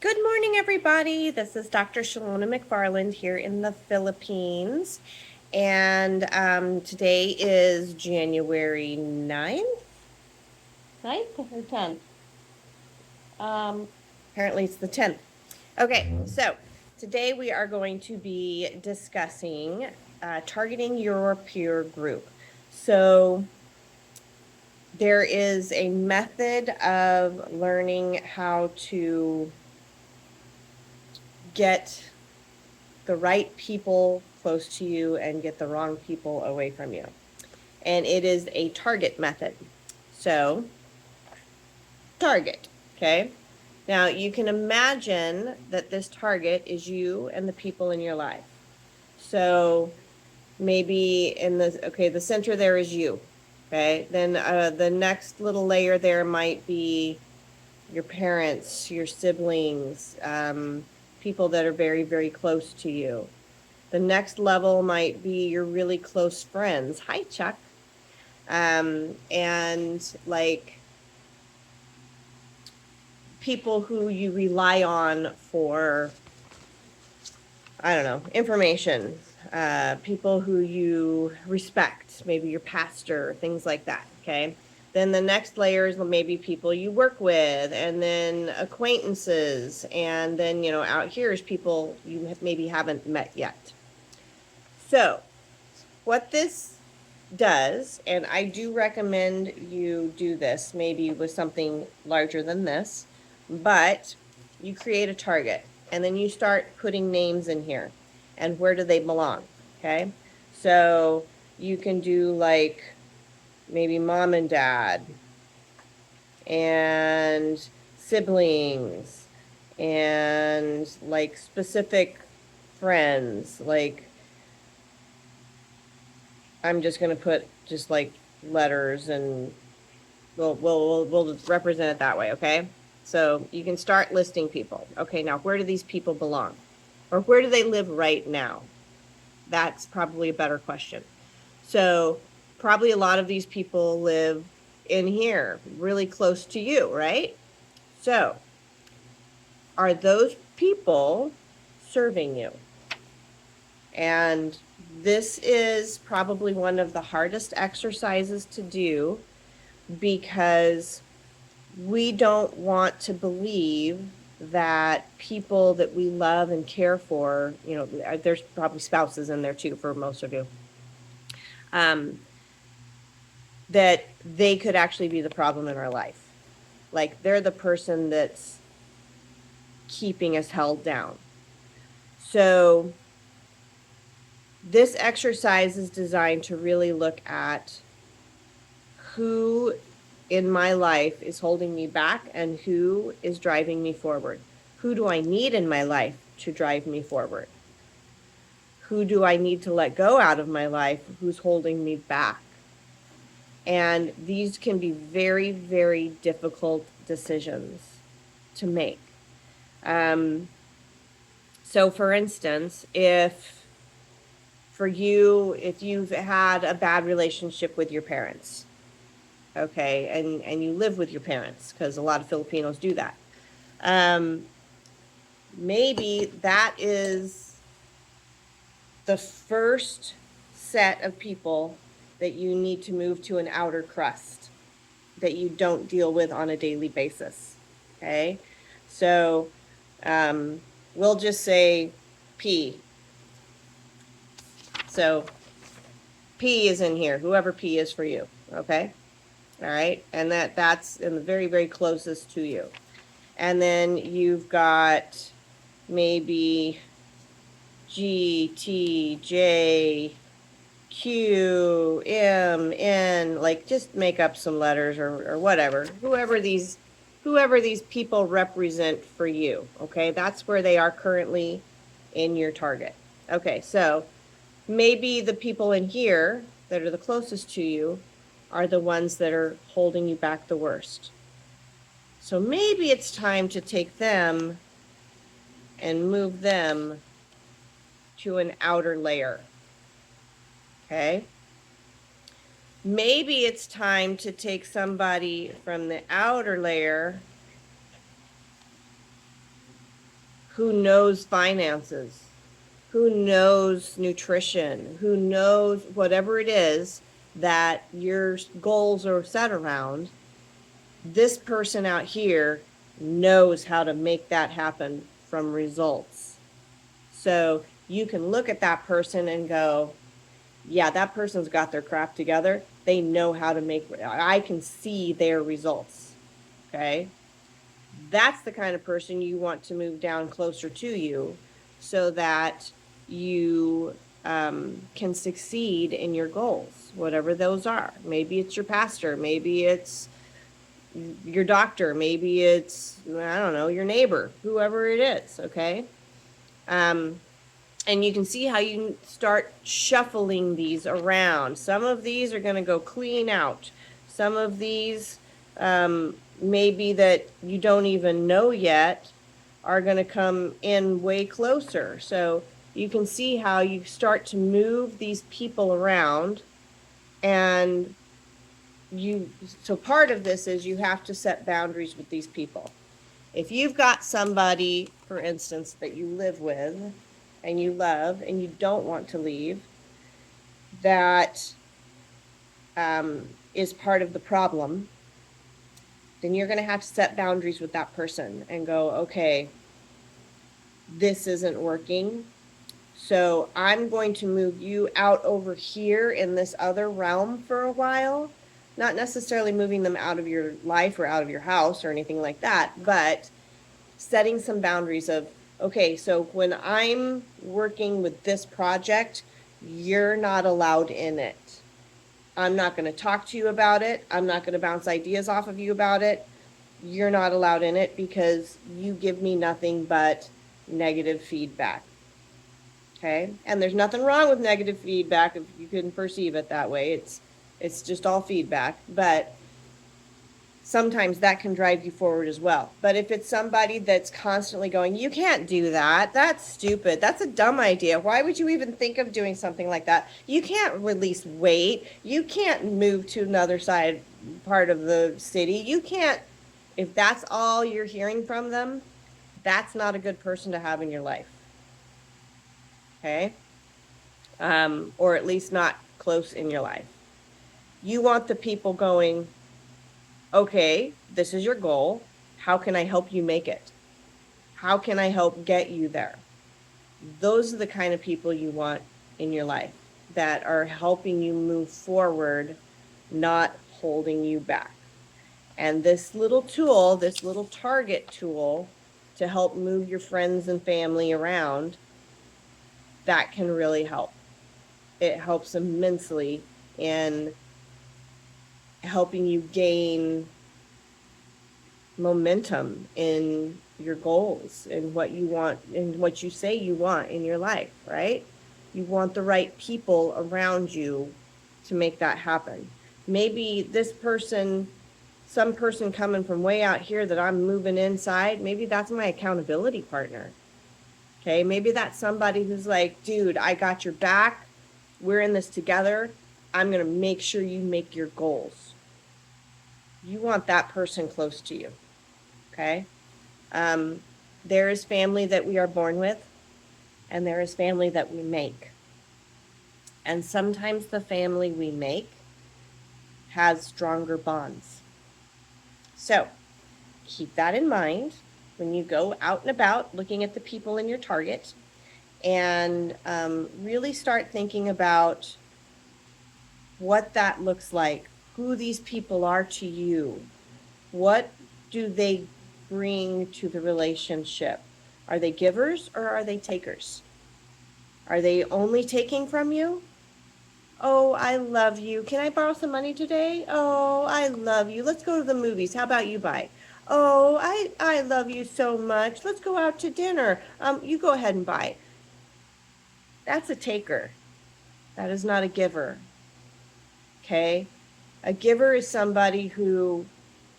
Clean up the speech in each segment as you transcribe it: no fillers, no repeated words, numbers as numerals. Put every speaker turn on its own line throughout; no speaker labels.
Good morning, everybody. This is Dr. Shalona McFarland here in the Philippines. And today is January 9th, 9th or 10th? Apparently it's the 10th. Okay, so today we are going to be discussing targeting your peer group. So there is a method of learning how to get the right people close to you and get the wrong people away from you. And it is a target method. So, target, okay? Now, you can imagine that this target is you and the people in your life. So, maybe in the center there is you, okay? Then the next little layer there might be your parents, your siblings, people that are very, very close to you. The next level might be your really close friends. Hi, Chuck. And like people who you rely on for, I don't know, information. People who you respect, maybe your pastor, things like that. Okay. Then the next layer is maybe people you work with, and then acquaintances, and then out here is people you maybe haven't met yet. So, what this does, and I do recommend you do this maybe with something larger than this, but you create a target and then you start putting names in here and where do they belong, okay? So you can do like maybe mom and dad and siblings and like specific friends, like I'm just going to put just like letters and we'll represent it that way, okay? So you can start listing people. Okay, now where do these people belong? Or where do they live right now? That's probably a better question. So probably a lot of these people live in here, really close to you, right? So are those people serving you? And this is probably one of the hardest exercises to do because we don't want to believe that people that we love and care for, there's probably spouses in there too for most of you, that they could actually be the problem in our life. Like they're the person that's keeping us held down. So this exercise is designed to really look at who in my life is holding me back and who is driving me forward. Who do I need in my life to drive me forward? Who do I need to let go out of my life? Who's holding me back? And these can be very, very difficult decisions to make. So for instance, if you've had a bad relationship with your parents, okay, and you live with your parents, because a lot of Filipinos do that. Maybe that is the first set of people that you need to move to an outer crust that you don't deal with on a daily basis. Okay, so we'll just say P. So P is in here, whoever P is for you. Okay, all right, and that's in the very, very closest to you. And then you've got maybe G, T, J, Q, M, N, like just make up some letters or whatever. Whoever these people represent for you, okay? That's where they are currently in your target. Okay, so maybe the people in here that are the closest to you are the ones that are holding you back the worst. So maybe it's time to take them and move them to an outer layer. Okay? Maybe it's time to take somebody from the outer layer who knows finances, who knows nutrition, who knows whatever it is that your goals are set around. This person out here knows how to make that happen from results. So you can look at that person and go, yeah, that person's got their crap together. They know how to make, I can see their results. Okay. That's the kind of person you want to move down closer to you so that you can succeed in your goals, whatever those are. Maybe it's your pastor, maybe it's your doctor, maybe it's, I don't know, your neighbor, whoever it is. Okay. And you can see how you can start shuffling these around. Some of these are going to go clean out. Some of these, maybe that you don't even know yet, are going to come in way closer. So you can see how you start to move these people around. And so part of this is you have to set boundaries with these people. If you've got somebody, for instance, that you live with and you love and you don't want to leave, that is part of the problem, then you're going to have to set boundaries with that person and go, okay, this isn't working. So I'm going to move you out over here in this other realm for a while. Not necessarily moving them out of your life or out of your house or anything like that, but setting some boundaries of, okay, so when I'm working with this project, you're not allowed in it. I'm not going to talk to you about it. I'm not going to bounce ideas off of you about it. You're not allowed in it because you give me nothing but negative feedback. Okay? And there's nothing wrong with negative feedback if you can perceive it that way. It's just all feedback, but sometimes that can drive you forward as well. But if it's somebody that's constantly going, you can't do that, that's stupid, that's a dumb idea, why would you even think of doing something like that, you can't release weight, you can't move to another side part of the city, you can't, if that's all you're hearing from them, that's not a good person to have in your life. Okay? Or at least not close in your life. You want the people going, okay, this is your goal. How can I help you make it? How can I help get you there? Those are the kind of people you want in your life that are helping you move forward, not holding you back. And this little tool, this little target tool to help move your friends and family around, that can really help. It helps immensely in helping you gain momentum in your goals and what you want and what you say you want in your life, right? You want the right people around you to make that happen. Maybe this person, some person coming from way out here that I'm moving inside, maybe that's my accountability partner. Okay, maybe that's somebody who's like, dude, I got your back. We're in this together. I'm going to make sure you make your goals. You want that person close to you. Okay? There is family that we are born with, and there is family that we make. And sometimes the family we make has stronger bonds. So keep that in mind when you go out and about looking at the people in your target, and really start thinking about what that looks like, who these people are to you, what do they bring to the relationship? Are they givers or are they takers? Are they only taking from you? Oh, I love you. Can I borrow some money today? Oh, I love you. Let's go to the movies. How about you buy? Oh, I love you so much. Let's go out to dinner. You go ahead and buy. That's a taker. That is not a giver. Okay? A giver is somebody who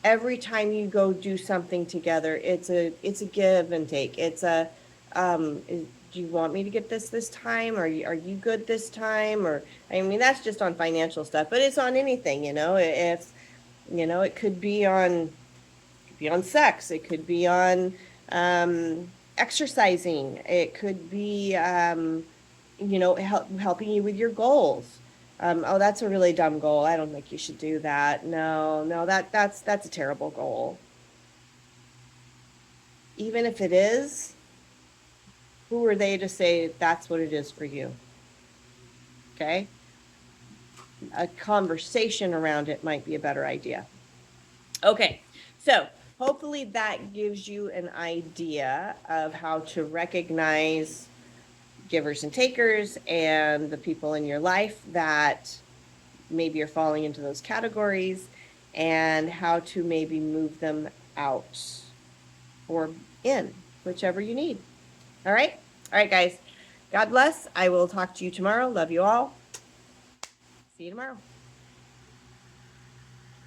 every time you go do something together, it's a give and take. It's a do you want me to get this time? Are you good this time? Or I mean, that's just on financial stuff, but it's on anything, you know. It's, you know, it could be on sex, it could be on exercising. It could be, helping you with your goals. Oh, that's a really dumb goal. I don't think you should do that. No, no, that's a terrible goal. Even if it is, who are they to say that's what it is for you? Okay. A conversation around it might be a better idea. Okay. So hopefully that gives you an idea of how to recognize givers and takers and the people in your life that maybe are falling into those categories, and how to maybe move them out or in, whichever you need. All right? All right, guys. God bless. I will talk to you tomorrow. Love you all. See you tomorrow.